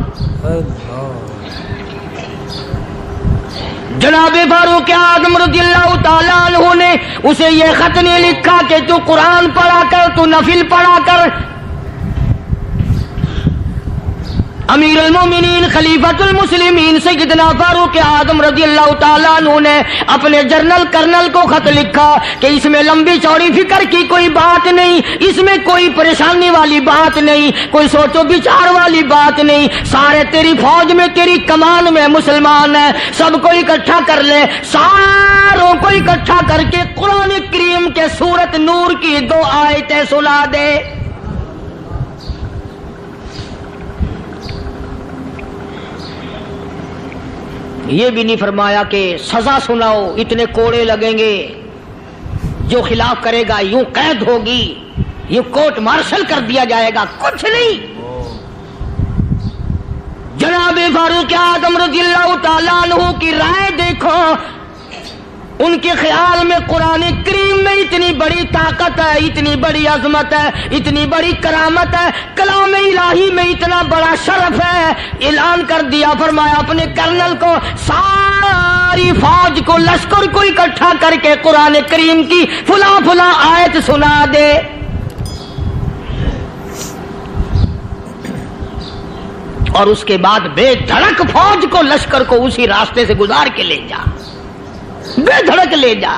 جناب فاروق اعظم رضی اللہ تعالیٰ عنہ نے اسے یہ خط نہیں لکھا کہ تو قرآن پڑھا کر, تو نفل پڑھا کر. امیر المومنین خلیفۃ المسلمین سیدنا فاروق اعظم رضی اللہ تعالیٰ عنہ نے اپنے جنرل کرنل کو خط لکھا کہ اس میں لمبی چوڑی فکر کی کوئی بات نہیں, اس میں کوئی پریشانی والی بات نہیں, کوئی سوچ و بچار والی بات نہیں, سارے تیری فوج میں تیری کمان میں مسلمان ہیں, سب کو اکٹھا کر لے, ساروں کو اکٹھا کر کے قرآن کریم کے سورت نور کی 2 آیتیں سنا دے. یہ بھی نہیں فرمایا کہ سزا سناؤ, اتنے کوڑے لگیں گے, جو خلاف کرے گا یوں قید ہوگی, یہ کورٹ مارشل کر دیا جائے گا, کچھ نہیں. جناب فاروق اعظم رضی اللہ تعالیٰ عنہ کی رائے دیکھو, ان کے خیال میں قرآن کریم میں اتنی بڑی طاقت ہے, اتنی بڑی عظمت ہے, اتنی بڑی کرامت ہے, کلام الہی میں اتنا بڑا شرف ہے. اعلان کر دیا, فرمایا اپنے کرنل کو ساری فوج کو لشکر کو اکٹھا کر کے قرآن کریم کی فلاں فلاں آیت سنا دے. اور اس کے بعد بے دھڑک فوج کو لشکر کو اسی راستے سے گزار کے لے جا, بے دھڑک لے جا.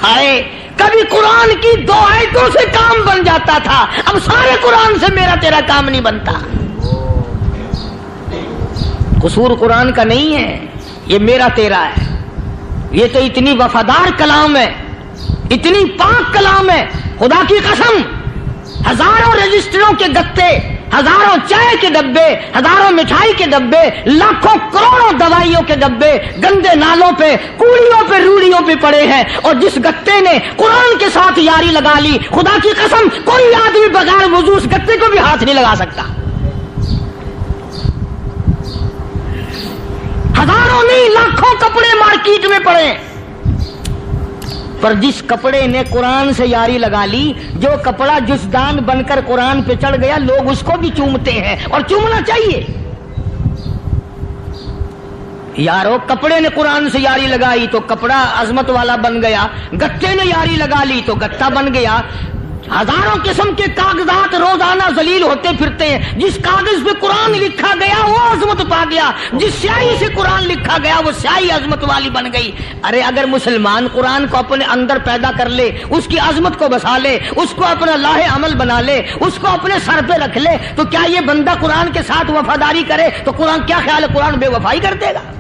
ہائے کبھی قرآن کی 2 آیتوں سے کام بن جاتا تھا, اب سارے قرآن سے میرا تیرا کام نہیں بنتا. قصور قرآن کا نہیں ہے, یہ میرا تیرا ہے. یہ تو اتنی وفادار کلام ہے, اتنی پاک کلام ہے, خدا کی قسم ہزاروں رجسٹروں کے گتے, ہزاروں چائے کے ڈبے, ہزاروں مٹھائی کے ڈبے, لاکھوں کروڑوں دوائیوں کے ڈبے گندے نالوں پہ, کوڑیوں پہ, روڑیوں پہ پڑے ہیں, اور جس گتے نے قرآن کے ساتھ یاری لگا لی, خدا کی قسم کوئی آدمی بغیر وضو اس گتے کو بھی ہاتھ نہیں لگا سکتا. ہزاروں نہیں لاکھوں کپڑے مارکیٹ میں پڑے, پر جس کپڑے نے قرآن سے یاری لگا لی, جو کپڑا جسدان بن کر قرآن پہ چڑھ گیا, لوگ اس کو بھی چومتے ہیں اور چومنا چاہیے. یارو کپڑے نے قرآن سے یاری لگائی تو کپڑا عظمت والا بن گیا, گتے نے یاری لگا لی تو گتا بن گیا. ہزاروں قسم کے کاغذات روزانہ ذلیل ہوتے پھرتے ہیں, جس کاغذ پہ قرآن لکھا گیا وہ عظمت پا گیا, جس سیاہی سے قرآن لکھا گیا وہ سیاہی عظمت والی بن گئی. ارے اگر مسلمان قرآن کو اپنے اندر پیدا کر لے, اس کی عظمت کو بسا لے, اس کو اپنا لاہ عمل بنا لے, اس کو اپنے سر پہ رکھ لے, تو کیا یہ بندہ قرآن کے ساتھ وفاداری کرے تو قرآن کیا خیال ہے, قرآن بے وفائی کر دے گا؟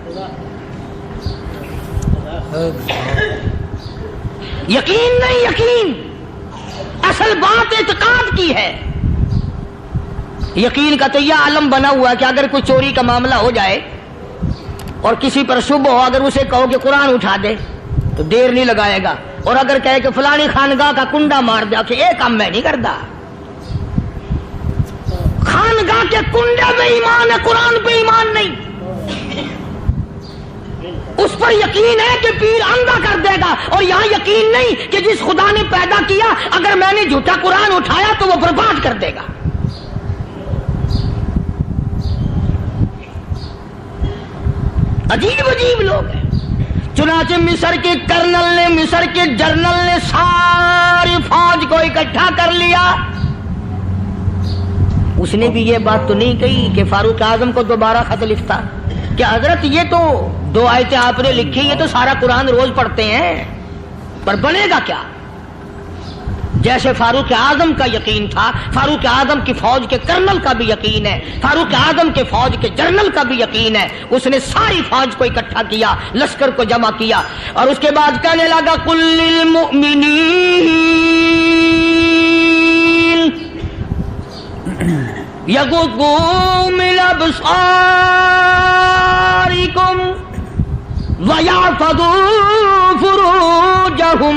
یقین نہیں, یقین اصل بات اعتقاد کی ہے. یقین کا تو یہ عالم بنا ہوا کہ اگر کوئی چوری کا معاملہ ہو جائے اور کسی پر شبہ ہو, اگر اسے کہو کہ قرآن اٹھا دے تو دیر نہیں لگائے گا, اور اگر کہے کہ فلانی خانگاہ کا کنڈا مار دیا کہ یہ کام میں نہیں کرتا. خانگاہ کے کنڈے پہ ایمان ہے, قرآن پہ ایمان نہیں. اس پر یقین ہے کہ پیر اندھا کر دے گا, اور یہاں یقین نہیں کہ جس خدا نے پیدا کیا اگر میں نے جھوٹا قرآن اٹھایا تو وہ برباد کر دے گا. عجیب عجیب لوگ ہیں. چنانچہ مصر کے کرنل نے, مصر کے جنرل نے ساری فوج کو اکٹھا کر لیا. اس نے بھی یہ بات تو نہیں کہی کہ فاروق اعظم کو دوبارہ خط لکھتا کہ حضرت یہ تو 2 آیتیں آپ نے لکھی, یہ تو سارا قرآن روز پڑھتے ہیں, پر بنے گا کیا؟ جیسے فاروق اعظم کا یقین تھا، فاروق اعظم کی فوج کے کرنل کا بھی یقین ہے، فاروق اعظم کے فوج کے جنرل کا بھی یقین ہے. اس نے ساری فوج کو اکٹھا کیا، لشکر کو جمع کیا، اور اس کے بعد کہنے لگا قل للمؤمنین یغضوا من ابصارکم ویحفظوا فروجہم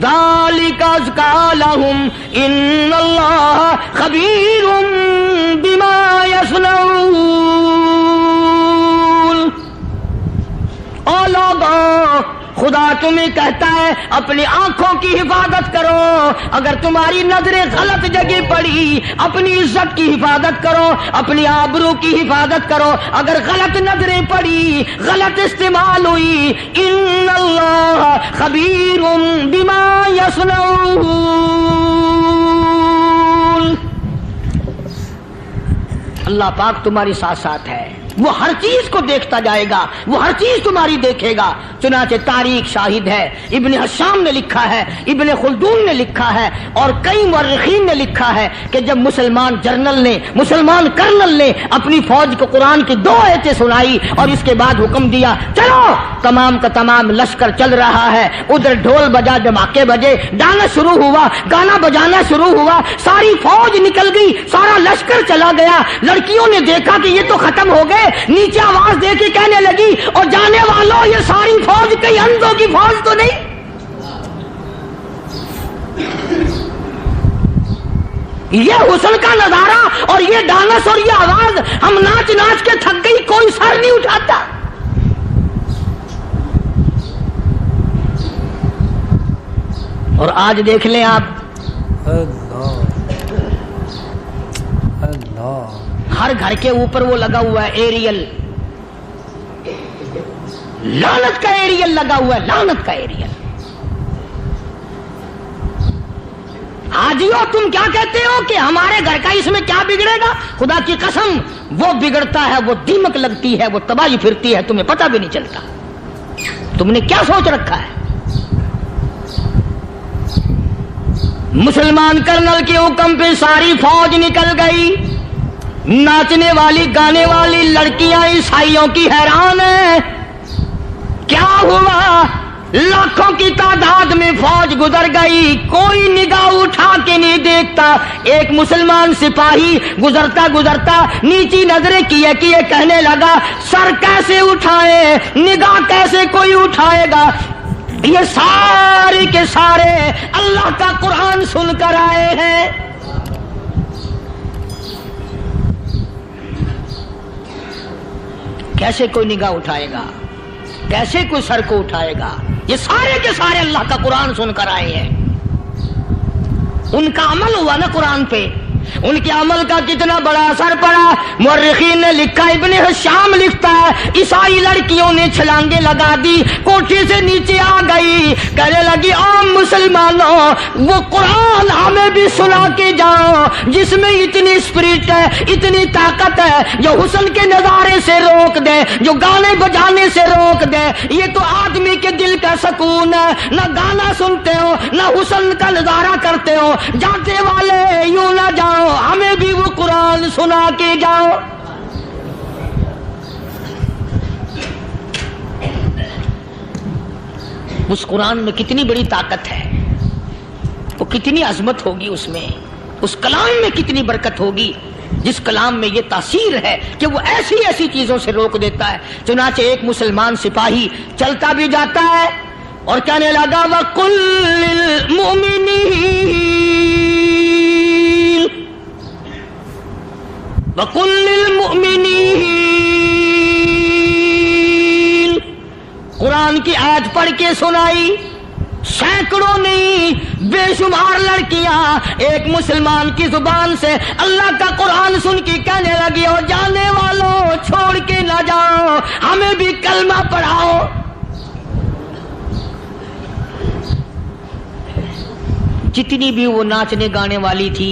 ذالک ازکی لہم ان اللہ خبیر بما یصنعون. او لوگو، خدا تمہیں کہتا ہے اپنی آنکھوں کی حفاظت کرو. اگر تمہاری نظریں غلط جگہ پڑی، اپنی عزت کی حفاظت کرو، اپنی آبرو کی حفاظت کرو. اگر غلط نظریں پڑی، غلط استعمال ہوئی، ان اللہ خبیر بما یصنعون. اللہ پاک تمہاری ساتھ ساتھ ہے، وہ ہر چیز کو دیکھتا جائے گا، وہ ہر چیز تمہاری دیکھے گا. چنانچہ تاریخ شاہد ہے، ابن حشام نے لکھا ہے، ابن خلدون نے لکھا ہے، اور کئی مورخین نے لکھا ہے کہ جب مسلمان کرنل نے اپنی فوج کو قرآن کی 2 آیتیں سنائی اور اس کے بعد حکم دیا چلو، تمام کا تمام لشکر چل رہا ہے. ادھر ڈھول بجا، دھماکے بجے، گانا شروع ہوا، گانا بجانا شروع ہوا، ساری فوج نکل گئی، سارا لشکر چلا گیا. لڑکیوں نے دیکھا کہ یہ تو ختم ہو گئے، نیچے آواز دے کے کہنے لگی اور جانے والوں یہ ساری فوج کئی اندھوں کی فوج تو نہیں. یہ حسن کا نظارہ اور یہ ڈانس اور یہ آواز، ہم ناچ ناچ کے تھک گئی، کوئی سر نہیں اٹھاتا. اور آج دیکھ لیں آپ، ہر گھر کے اوپر وہ لگا ہوا ہے ایریل، لعنت کا ایریل لگا ہوا ہے، لعنت کا ایریل. حاجیو تم کیا کہتے ہو کہ ہمارے گھر کا اس میں کیا بگڑے گا؟ خدا کی قسم وہ بگڑتا ہے، وہ دیمک لگتی ہے، وہ تباہی پھرتی ہے، تمہیں پتہ بھی نہیں چلتا. تم نے کیا سوچ رکھا ہے؟ مسلمان کرنل کے حکم پہ ساری فوج نکل گئی. ناچنے والی گانے والی لڑکیاں عیسائیوں کی حیران ہیں. کیا ہوا؟ لاکھوں کی تعداد میں فوج گزر گئی، کوئی نگاہ اٹھا کے نہیں دیکھتا. ایک مسلمان سپاہی گزرتا گزرتا نیچی نظریں کیے کیے کہنے لگا سر کیسے اٹھائے، نگاہ کیسے کوئی اٹھائے گا؟ یہ سارے کے سارے اللہ کا قرآن سن کر آئے ہیں. کیسے کوئی نگاہ اٹھائے گا؟ کیسے کوئی سر کو اٹھائے گا؟ یہ سارے کے سارے اللہ کا قرآن سن کر آئے ہیں. ان کا عمل ہوا نا قرآن پہ، ان کے عمل کا کتنا بڑا اثر پڑا. مورخین نے لکھا، ابن حشام لکھتا ہے عیسائی لڑکیوں نے چھلانگیں لگا دی، کوٹھی سے نیچے آ گئی، کہنے لگی عام مسلمانوں وہ قرآن ہمیں بھی سنا کے جاؤ جس میں اتنی اسپرٹ ہے، اتنی طاقت ہے، جو حسن کے نظارے سے روک دے، جو گانے بجانے سے روک دے. یہ تو آدمی کے دل کا سکون ہے. نہ گانا سنتے ہو، نہ حسن کا نظارہ کرتے ہو، جاتے والے یوں نہ جاؤ، ہمیں بھی وہ قرآن سنا کے جاؤ. اس قرآن میں کتنی بڑی طاقت ہے، وہ کتنی عظمت ہوگی، اس میں اس کلام میں کتنی برکت ہوگی، جس کلام میں یہ تاثیر ہے کہ وہ ایسی ایسی چیزوں سے روک دیتا ہے. چنانچہ ایک مسلمان سپاہی چلتا بھی جاتا ہے اور کہنے لگا وَقُلْ لِلْمُؤْمِنِينَ وَقُلْ لِلْمُؤْمِنِينَ. قرآن کی آیت پڑھ کے سنائی. سینکڑوں نہیں بے شمار لڑکیاں ایک مسلمان کی زبان سے اللہ کا قرآن سن کے کہنے لگی اور جانے والوں چھوڑ کے نہ جاؤ، ہمیں بھی کلمہ پڑھاؤ. جتنی بھی وہ ناچنے گانے والی تھی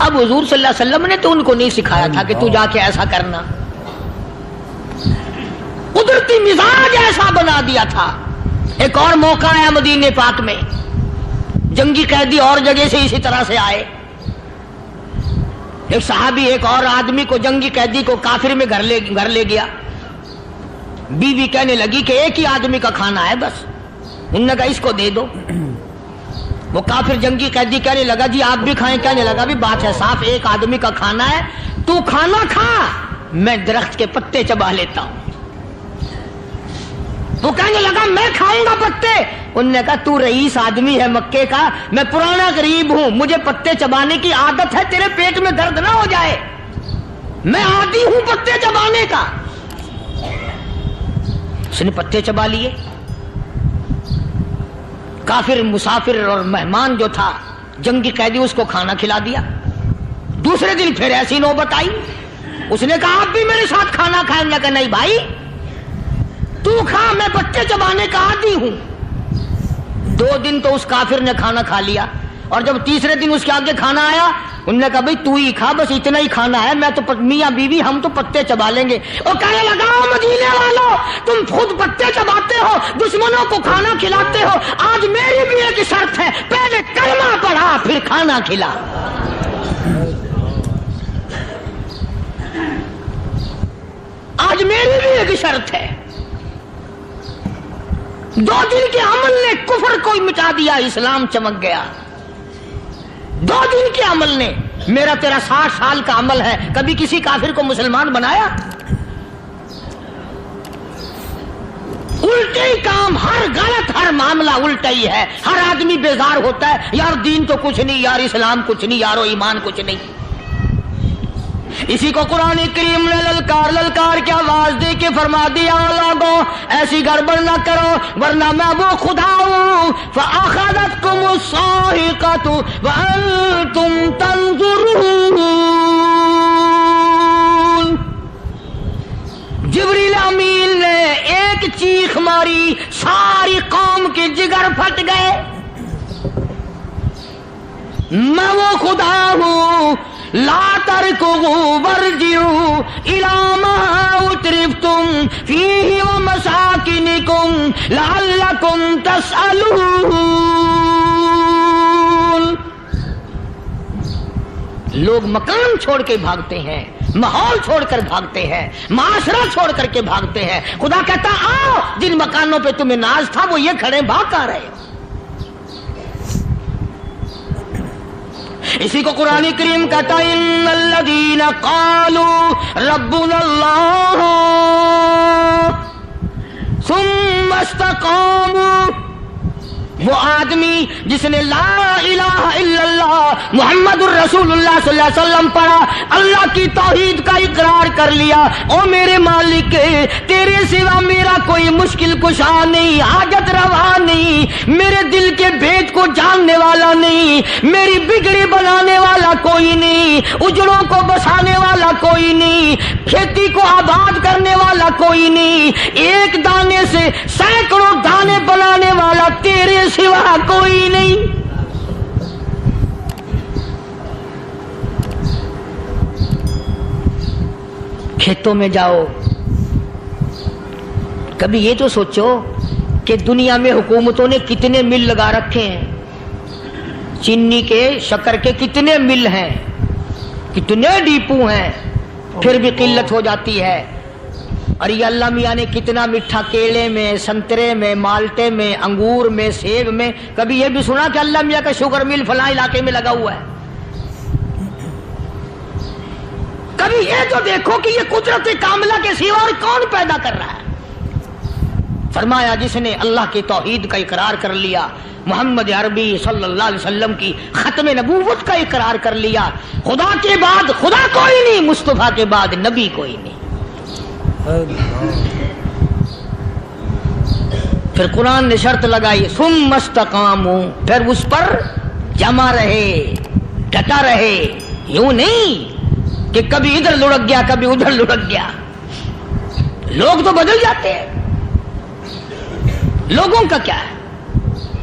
اب حضور صلی اللہ علیہ وسلم نے تو ان کو نہیں سکھایا تھا کہ تو جا کے ایسا کرنا، قدرتی مزاج ایسا بنا دیا تھا۔ ایک اور موقع آیا مدینہ پاک میں، جنگی قیدی اور جگہ سے اسی طرح سے آئے، ایک صحابی ایک اور آدمی کو جنگی قیدی کو کافر میں گھر لے گیا، بیوی کہنے لگی کہ ایک ہی آدمی کا کھانا ہے بس، انہوں نے کہا اس کو دے دو۔ وہ کافر جنگی قیدی کہنے لگا جی آپ بھی کھائیں، کہنے لگا بھی بات ہے صاف، ایک آدمی کا کھانا ہے، تو کھانا کھا، میں درخت کے پتے چبا لیتا ہوں۔ وہ کہنے لگا میں کھاؤں گا پتے، انہوں نے کہا تو رئیس آدمی ہے مکے کا، میں پرانا غریب ہوں، مجھے پتے چبانے کی عادت ہے، تیرے پیٹ میں درد نہ ہو جائے، میں عادی ہوں پتے چبانے کا۔ اس نے پتے چبا لیے، کافر مسافر اور مہمان جو تھا جنگی قیدی اس کو کھانا کھلا دیا۔ دوسرے دن پھر ایسی نوبت آئی، اس نے کہا آپ بھی میرے ساتھ کھانا کھائیں گے؟ کہ نہیں بھائی تو کھا، میں پتے چبانے کا عادی ہوں۔ 2 دن تو اس کافر نے کھانا کھا لیا، اور جب تیسرے دن اس کے آگے کھانا آیا انہوں نے کہا بھائی تو ہی کھا، بس اتنا ہی کھانا ہے، میں تو میاں بیوی ہم تو پتے چبا لیں گے۔ اور کہنے لگا مدینے والوں تم خود پتے چباتے ہو، دشمنوں کو کھانا کھلاتے ہو، آج میری بھی ایک شرط ہے، پہلے کلمہ پڑھا پھر کھانا کھلا۔ آج میری بھی ایک شرط ہے۔ 2 دن کے عمل نے کفر کو مٹا دیا، اسلام چمک گیا۔ 2 دن کے عمل نے، میرا تیرا 60 سال کا عمل ہے، کبھی کسی کافر کو مسلمان بنایا؟ الٹے ہی کام، ہر غلط، ہر معاملہ الٹا ہی ہے، ہر آدمی بیزار ہوتا ہے، یار دین تو کچھ نہیں، یار اسلام کچھ نہیں، یارو ایمان کچھ نہیں۔ اسی کو قرآن کریم نے للکار کے آواز دے کے فرما دیا لوگوں ایسی گڑبڑ نہ کرو ورنہ میں وہ خدا ہوں، فَأَخَذَتْكُمُ الصَّاعِقَةُ وَأَنْتُمْ تَنظُرُونَ۔ جبریل امین نے ایک چیخ ماری، ساری قوم کے جگر پھٹ گئے، میں وہ خدا ہوں، لا تركضوا وارجعوا إلى ما أترفتم فيه ومساكنكم لعلكم تسألون۔ لوگ مکان چھوڑ کے بھاگتے ہیں، ماحول چھوڑ کر بھاگتے ہیں، معاشرہ چھوڑ کر کے بھاگتے ہیں، خدا کہتا آؤ جن مکانوں پہ تمہیں ناز تھا وہ یہ کھڑے بھاگ کر رہے ہو۔ اسی کو قرآن کریم کہتا ہے ان الذین قالوا ربنا اللہ ثم استقاموا، وہ آدمی جس نے لا الہ الا اللہ محمد الرسول اللہ صلی اللہ علیہ وسلم پڑھا، اللہ کی توحید کا اقرار کر لیا، او میرے مالک تیرے سوا میرا کوئی مشکل کشا نہیں، حاجت روا نہیں، میرے دل کے بھید کو جاننے والا نہیں، میری بگڑی بنانے والا کوئی نہیں، اجڑوں کو بسانے والا کوئی نہیں، کھیتی کو آباد کرنے والا کوئی نہیں، ایک دانے سے سینکڑوں دانے بنانے والا تیرے سوا کوئی نہیں۔ کھیتوں میں جاؤ، کبھی یہ تو سوچو کہ دنیا میں حکومتوں نے کتنے مل لگا رکھے ہیں، چینی کے، شکر کے کتنے مل ہیں، کتنے ڈیپو ہیں، پھر بھی قلت ہو جاتی ہے۔ اور یہ اللہ میاں نے کتنا میٹھا کیلے میں، سنترے میں، مالٹے میں، انگور میں، سیب میں، کبھی یہ بھی سنا کہ اللہ میاں کا شوگر مل فلاں علاقے میں لگا ہوا ہے؟ کبھی یہ تو دیکھو کہ یہ قدرت کاملہ کے سوا اور کون پیدا کر رہا ہے؟ فرمایا جس نے اللہ کی توحید کا اقرار کر لیا، محمد عربی صلی اللہ علیہ وسلم کی ختم نبوت کا اقرار کر لیا، خدا کے بعد خدا کوئی نہیں، مصطفیٰ کے بعد نبی کوئی نہیں۔ پھر قرآن نے شرط لگائی ثم استقاموا، پھر اس پر جمع رہے، ڈٹا رہے، یوں نہیں کہ کبھی ادھر لڑک گیا کبھی ادھر لڑک گیا۔ لوگ تو بدل جاتے ہیں، لوگوں کا کیا ہے؟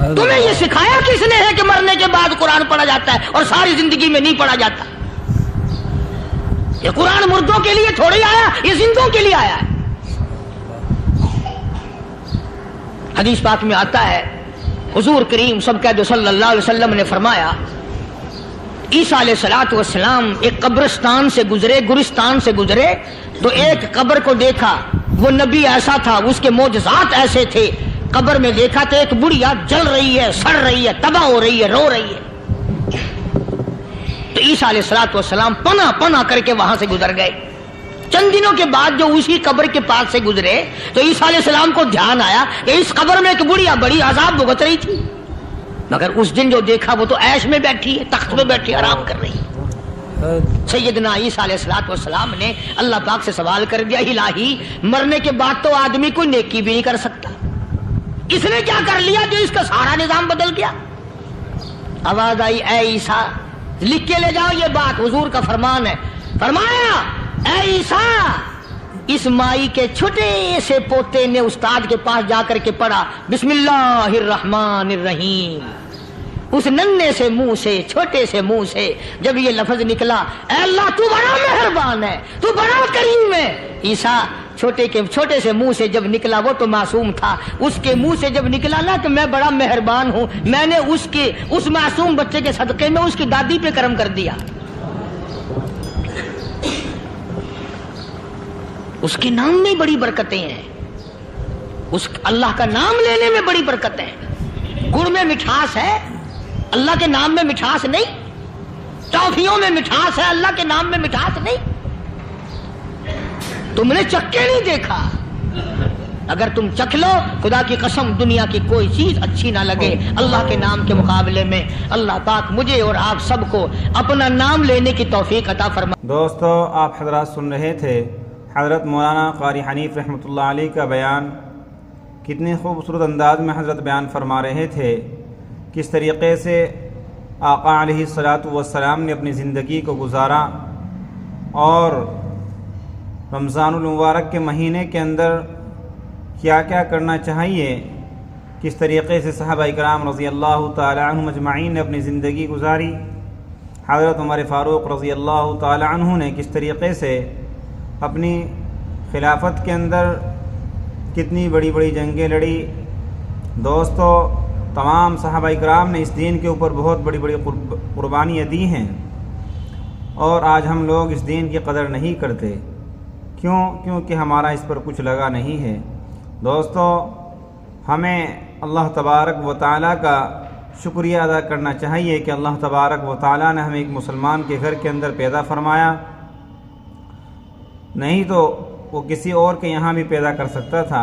تمہیں یہ سکھایا کس نے ہے کہ مرنے کے بعد قرآن پڑھا جاتا ہے اور ساری زندگی میں نہیں پڑھا جاتا؟ یہ قرآن مردوں کے لیے تھوڑی آیا، یہ زندوں کے لیے آیا ہے۔ حدیث پاک میں آتا ہے، حضور کریم سب کہہ دو صلی اللہ علیہ وسلم نے فرمایا، عیسیٰ علیہ الصلوۃ والسلام ایک قبرستان سے گزرے، گورستان سے گزرے تو ایک قبر کو دیکھا، وہ نبی ایسا تھا، اس کے معجزات ایسے تھے۔ قبر میں دیکھا تو ایک بڑھیا جل رہی ہے، سڑ رہی ہے، تباہ ہو رہی ہے، رو رہی ہے۔ تو عیسیٰ علیہ الصلوۃ والسلام پناہ پناہ کر کے وہاں سے گزر گئے۔ چند دنوں کے بعد جو اسی قبر کے پاس سے گزرے تو عیسیٰ علیہ السلام کو دھیان آیا کہ اس قبر میں ایک بڑھیا بڑی عذاب بھگت رہی تھی، مگر اس دن جو دیکھا وہ تو عیش میں بیٹھی ہے، تخت میں بیٹھی آرام کر رہی ہے۔ سیدنا عیسیٰ علیہ الصلوۃ والسلام نے اللہ پاک سے سوال کر دیا، الہی مرنے کے بعد تو آدمی کوئی نیکی بھی نہیں کر سکتا، اس نے کیا کر لیا جو اس کا سارا نظام بدل گیا؟ آواز آئی، اے عیسیٰ لکھ کے لے جاؤ، یہ بات حضور کا فرمان ہے۔ فرمایا، اے عیسیٰ، اس مائی کے چھوٹے سے پوتے نے استاد کے پاس جا کر کے پڑھا بسم اللہ الرحمن الرحیم، اس ننھے سے منہ سے، چھوٹے سے منہ سے جب یہ لفظ نکلا، اے اللہ تو بڑا مہربان ہے، تو بڑا کریم ہے۔ عیسیٰ چھوٹے سے منہ سے جب نکلا، وہ تو معصوم تھا، اس کے منہ سے جب نکلا نا تو میں بڑا مہربان ہوں، میں نے اس معصوم بچے کے صدقے میں اس کی دادی پہ کرم کر دیا۔ اس کے نام میں بڑی برکتیں ہیں، اس اللہ کا نام لینے میں بڑی برکتیں ہیں۔ گڑ میں مٹھاس ہے، اللہ کے نام میں مٹھاس نہیں۔ ٹافیوں میں مٹھاس ہے، اللہ کے نام میں مٹھاس نہیں۔ تم نے چکھ کے نہیں دیکھا، اگر تم چکھ لو، خدا کی قسم دنیا کی کوئی چیز اچھی نہ لگے اللہ کے نام کے مقابلے میں۔ اللہ پاک مجھے اور آپ سب کو اپنا نام لینے کی توفیق عطا فرمائے۔ دوستو، آپ حضرات سن رہے تھے حضرت مولانا قاری حنیف رحمۃ اللہ علیہ کا بیان۔ کتنے خوبصورت انداز میں حضرت بیان فرما رہے تھے، کس طریقے سے آقا علیہ الصلوۃ والسلام نے اپنی زندگی کو گزارا، اور رمضان المبارک کے مہینے کے اندر کیا کیا کرنا چاہیے، کس طریقے سے صحابہ کرام رضی اللہ تعالی عنہم اجمعین نے اپنی زندگی گزاری۔ حضرت عمر فاروق رضی اللہ تعالی عنہ نے کس طریقے سے اپنی خلافت کے اندر کتنی بڑی بڑی جنگیں لڑی۔ دوستو، تمام صحابہ کرام نے اس دین کے اوپر بہت بڑی بڑی قربانیاں دی ہیں، اور آج ہم لوگ اس دین کی قدر نہیں کرتے۔ کیونکہ ہمارا اس پر کچھ لگا نہیں ہے۔ دوستو، ہمیں اللہ تبارک و تعالیٰ کا شکریہ ادا کرنا چاہیے کہ اللہ تبارک و تعالیٰ نے ہمیں ایک مسلمان کے گھر کے اندر پیدا فرمایا، نہیں تو وہ کسی اور کے یہاں بھی پیدا کر سکتا تھا۔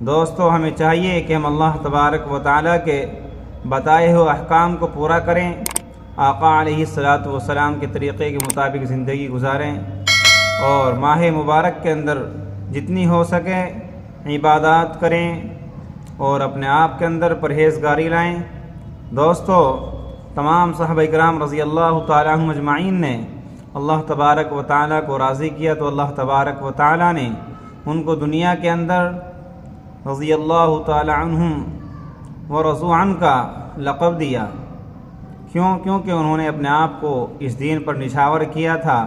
دوستو، ہمیں چاہیے کہ ہم اللہ تبارک و تعالیٰ کے بتائے ہوئے احکام کو پورا کریں، آقا علیہ الصلوۃ والسلام کے طریقے کے مطابق زندگی گزاریں، اور ماہ مبارک کے اندر جتنی ہو سکے عبادات کریں اور اپنے آپ کے اندر پرہیزگاری لائیں۔ دوستو، تمام صحابہ کرام رضی اللہ تعالیٰ عنہم اجمعین نے اللہ تبارک و تعالیٰ کو راضی کیا تو اللہ تبارک و تعالیٰ نے ان کو دنیا کے اندر رضی اللہ تعالیٰ عنہم و رضوا عنہ کا لقب دیا۔ کیونکہ انہوں نے اپنے آپ کو اس دین پر نچھاور کیا تھا،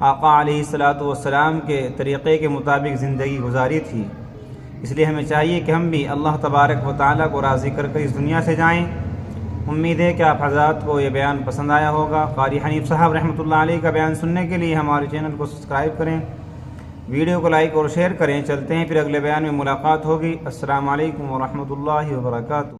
آقا علیہ الصلوۃ والسلام کے طریقے کے مطابق زندگی گزاری تھی۔ اس لیے ہمیں چاہیے کہ ہم بھی اللہ تبارک و تعالیٰ کو راضی کر اس دنیا سے جائیں۔ امید ہے کہ آپ حضرات کو یہ بیان پسند آیا ہوگا۔ قاری حنیف صاحب رحمۃ اللہ علیہ کا بیان سننے کے لیے ہمارے چینل کو سبسکرائب کریں، ویڈیو کو لائک اور شیئر کریں۔ چلتے ہیں پھر اگلے بیان میں ملاقات ہوگی۔ السلام علیکم ورحمۃ اللہ وبرکاتہ۔